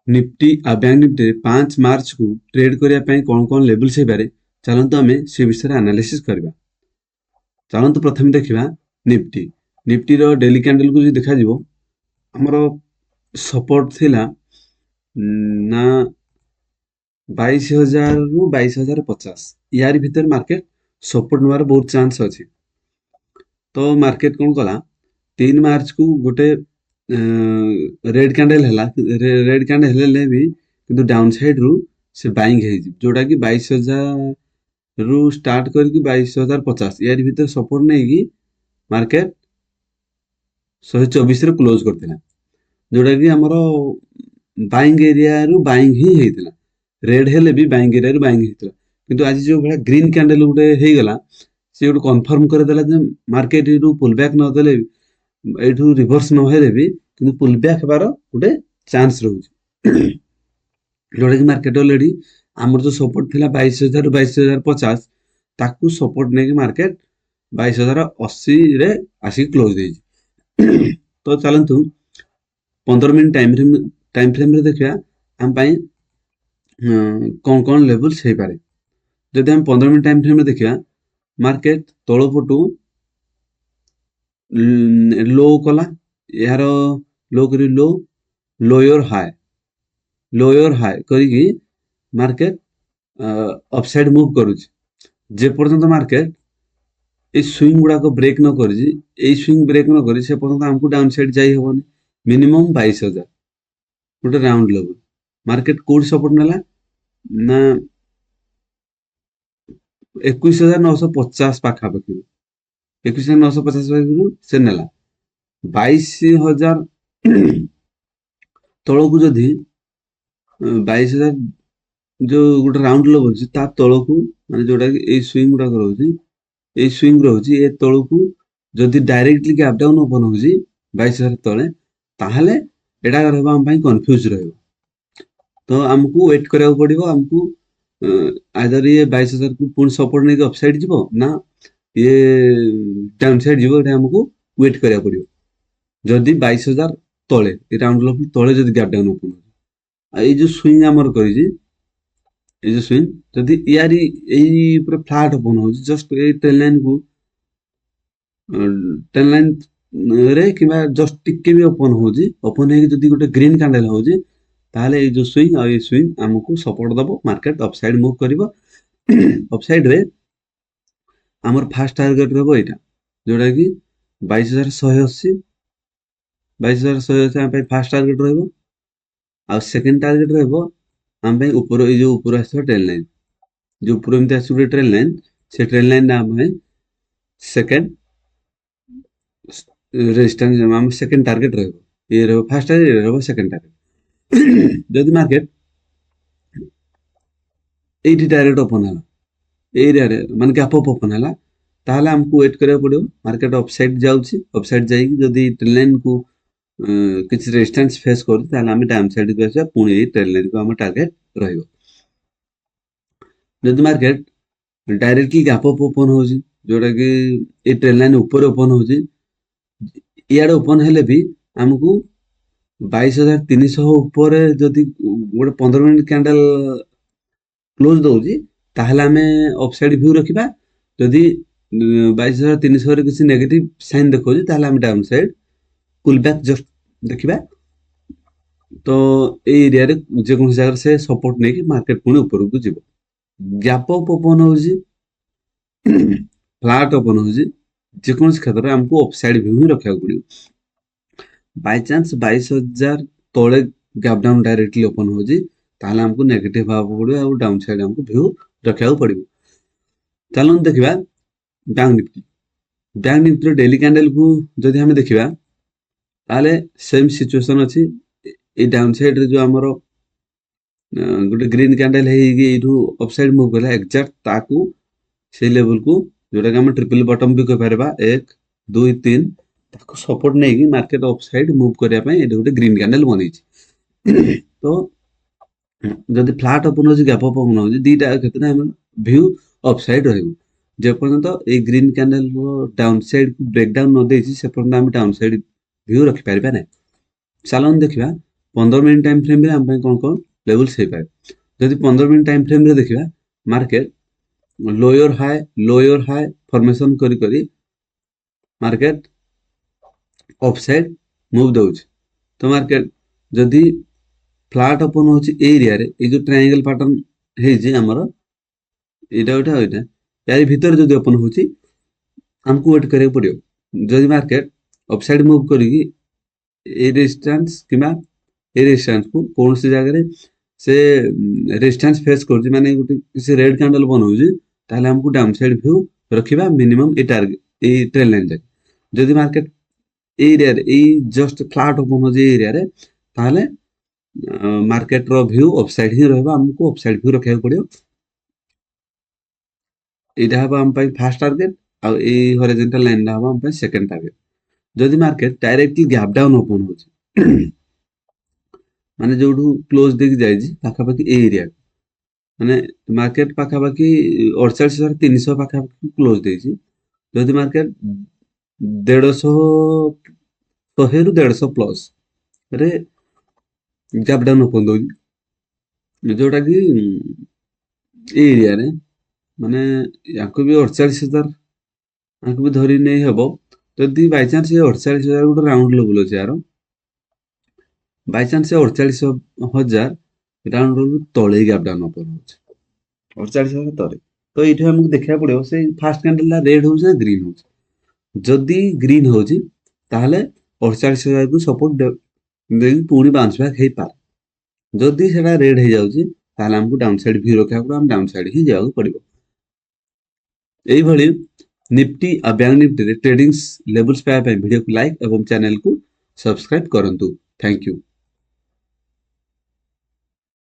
Nifty आ bank Nifty 5 मार्च को trade करिया पई कोन कोन लेवल्स हे पारे चलंतु आमे से विषय एनालिसिस करबा। चलंतु प्रथम देखिबा निफ्टी। निफ्टी रो डेली कैंडल को जो देखा जिवो हमरो सपोर्ट थिला ना 22,000 रु 22,050 यार भीतर मार्केट सपोर्ट नवार बहुत चांस अछि। तो मार्केट कोन कला 3 मार्च को गोटे रेड कैंडल हैला रेड कैंडल हेले भी किंतु डाउन साइड रु से बाइंग हे जोटा कि 22,000 रु स्टार्ट करके 22,050 यार भीतर सपोर्ट नहीं कि मार्केट 124 रे क्लोज करथिला जोटा कि हमरो बाइंग एरिया रु बाइंग ही हेतिला रेड हेले भी बाइंग एरिया रु बाइंग हेतिला किंतु आज जो भला ग्रीन कैंडल गुटे हे गला से गुटे कंफर्म कर देला जे मार्केट रु पुल बैक न देले एठू रिवर्स न हेले भी किंतु पुल बैक हेबार गुटे चांस रहउची जोटा कि मार्केट ऑलरेडी हमर जो सपोर्ट थिला 22,000 रु 22,050 ताकू सपोर्ट नै कि मार्केट 22,080 रे आसी क्लोज देई तो चलंतु 15 मिनिट टाइम फ्रेम रे देखिया हम पई कोन कोन लेवल्स हे पारे जदि हम 15 मिनिट टाइम फ्रेम रे देखिया मार्केट तळो पटू लो कला यार लो करी लो लोअर हाई करी मार्केट अपसाइड मूव करूची जे पर्यंत मार्केट ए स्विंग गुड़ा को ब्रेक न करी ए स्विंग ब्रेक न करी से पर्यंत हमको डाउन साइड जाई हेबनी मिनिमम 22,000 गोटे round level market code support नेला ना 21,950 पाखापाखि 21,950 पाखु से नेला 22,000 तळକୁ जदि 22,000 जो गोटे राउंड लेवल अछि ता तळକୁ माने जोटा कि ए स्विंग गुड़ा रहउची ए स्विंग रहउची ए तळକୁ जदि डायरेक्टली गैप डाउन ओपन होउची 22,000 तळे ताहले एडा रहबा हम पई कंफ्यूज रहबो तो हमको वेट करया पड़िबो हमको आइदर ये 22,000 को पूर्ण सपोर्ट नहीं अपसाइड जीवो ना ये डाउन साइड जीवो एटा हमको वेट करया पड़िबो जदि 22,000 तळे ए राउंड लेवल तळे जदि गैप डाउन ओपन हो ए जो स्विंग हमर करी जी ए जो स्विंग जदि यारी एई पूरा फ्लैट ओपन हो जस्ट ए ट्रेन लाइन को ट्रेन लाइन रे किबा जस्ट टिके भी ओपन हो जी ओपन हे जदि गोटे ग्रीन कैंडल हो जी ताहले ए जो स्विंग आ ए स्विंग हमको सपोर्ट दबो मार्केट अपसाइड मूव करिवो अपसाइड रे हमर फास्ट टारगेट रहबो एटा जोटा कि 22,180 22,180 हम पे फास्ट टारगेट रहबो आ सेकंड टारगेट रहबो हम पे ऊपर ए जो ऊपर आसो ट्रेन लाइन जो ऊपर एमते आसो ट्रेन लाइन से ट्रेन लाइन ना हम सेकंड रेजिस्टेंस हम सेकंड टारगेट रहबो ये रहबो फास्ट टारगेट रहबो सेकंड टारगेट जदि मार्केट 80 टारगेट ओपन हला एरिया रे माने गैप अप ओपन हला ताहले हमको वेट करया पड़ियो मार्केट अपसाइड जाउची अपसाइड जाई जदि ट्रेन लाइन को किछ रेजिस्टेंस फेस करू ताहले हम डाउन साइड को आसे पुणी ट्रेन लाइन को हम टारगेट रहइबो जदि market directly gap up open होजी जोटा कि ए ट्रेन लाइन ऊपर ओपन होजी याडे ओपन हेले भी हमको 22,300 ऊपर जदि गोटे 15 मिनिट कैंडल क्लोज दउजी ताहले हमें अपसाइड व्यू रखिबा जदि 22,300 रे किसी नेगेटिव साइन देखौजी ताहले हम down side pull back just देखिबा तो ए एरिया रे जे कोन जगह से सपोर्ट नै कि मार्केट पुणी ऊपर को जिवो गैप अप ओपन होजी फ्लैट ओपन होजी जे कोन क्षेत्र रे हमको अपसाइड व्यू ही रखिया पड़ियो बाय चांस 22,000 तळे गैप डाउन डायरेक्टली ओपन होजी ताहले हमको नेगेटिव भाव पड़ियो और डाउन साइड हमको व्यू रखिया पड़ियो चलो देखिबा बैंक निफ्टी डेली कैंडल को जदि हम देखिबा ताले सेम सिचुएशन अछि ए डाउन साइड रे जो हमरो गोटे ग्रीन कैंडल हेगी एठू अपसाइड मूव करला एग्जैक्ट ताकू से लेवल को जोटा कि हम ट्रिपल बॉटम भी कह परबा 1 2 3 ताकू सपोर्ट नै कि मार्केट अपसाइड मूव करिया पय एठू गोटे ग्रीन कैंडल बनै छी तो जदि फ्लैट ओपन हो गैप अप ओपन हो दीटा क्षेत्र में हम व्यू अपसाइड रहइबो जे पर्यंत ए ग्रीन कैंडल डाउन साइड को ब्रेक डाउन न देछि से पर्यंत हम डाउन साइड व्यू रखि परबा नै चलन देखिबा 15 मिनिट टाइम फ्रेम रे हम ପାଇଁ कौन लेवल्स हे पाए जदि 15 मिनिट टाइम फ्रेम रे देखिबा मार्केट लोअर हाई फॉर्मेशन करी करी मार्केट ऑफसाइड मूव दउछ तो मार्केट जदि फ्लैट ओपन होची एरिया रे ए जो ट्रायंगल पैटर्न हे जे हमर एटा यारी भीतर जदि ओपन होची हमको वेट करे पड़ियो जदि मार्केट अपसाइड मूव करी ए रेजिस्टेंस किबा ए रेजिस्टेंस को कौन सी जगह रे से रेजिस्टेंस फेस करछि माने गुटी से रेड कैंडल बनौछि ताले हमको डाउन साइड व्यू रखिबा मिनिमम ए टारगेट ए ट्रेंड लाइन जाय जदि मार्केट एरिया रे ए जस्ट फ्लैट ओपन हो जे एरिया रे ताले मार्केट रो व्यू अपसाइड ही रहबा हमको अपसाइड व्यू रखिया पड़ियो एटा हबा हम पई फर्स्ट टारगेट आ ए हॉरिजॉन्टल लाइन हबा हम पई सेकंड टारगेट जदि market directly gap down open होछि माने जोडू क्लोज देख जाय जी पाखा पाखी ए एरिया माने मार्केट पाखा पाखी 48300 पाखा पाखी क्लोज देछि जदि मार्केट 150 100 रु 150 प्लस रे गैप डाउन ओपन दउछि जोटा कि एरिया रे माने याको भी 48000 याको भी धरि नै हेबो जदि बाय चांस ये 48000 गुड राउंड लेवल अछि यार बाय चांस 48000 राउंड लेवल तळे गैप डाउन ओपन होछि 48000 तळे तो एठी हमको देखिया पड़ियो से फर्स्ट कैंडल ला रेड हो से ग्रीन हो जदि ग्रीन होछि ताहले 48000 को सपोर्ट दे पूरी बाउंस बैक हे पार जदि सेटा रेड हे जाउछि ताहले हमको डाउन साइड व्यू रखिया पड़ो हम डाउन साइड ही जाउ पड़िबो एई भली निफ्टी आ बैंक निफ्टी रे ट्रेडिंग्स लेवल्स पाए वीडियो को लाइक एवं चैनल को सब्सक्राइब करंतु थैंक यू।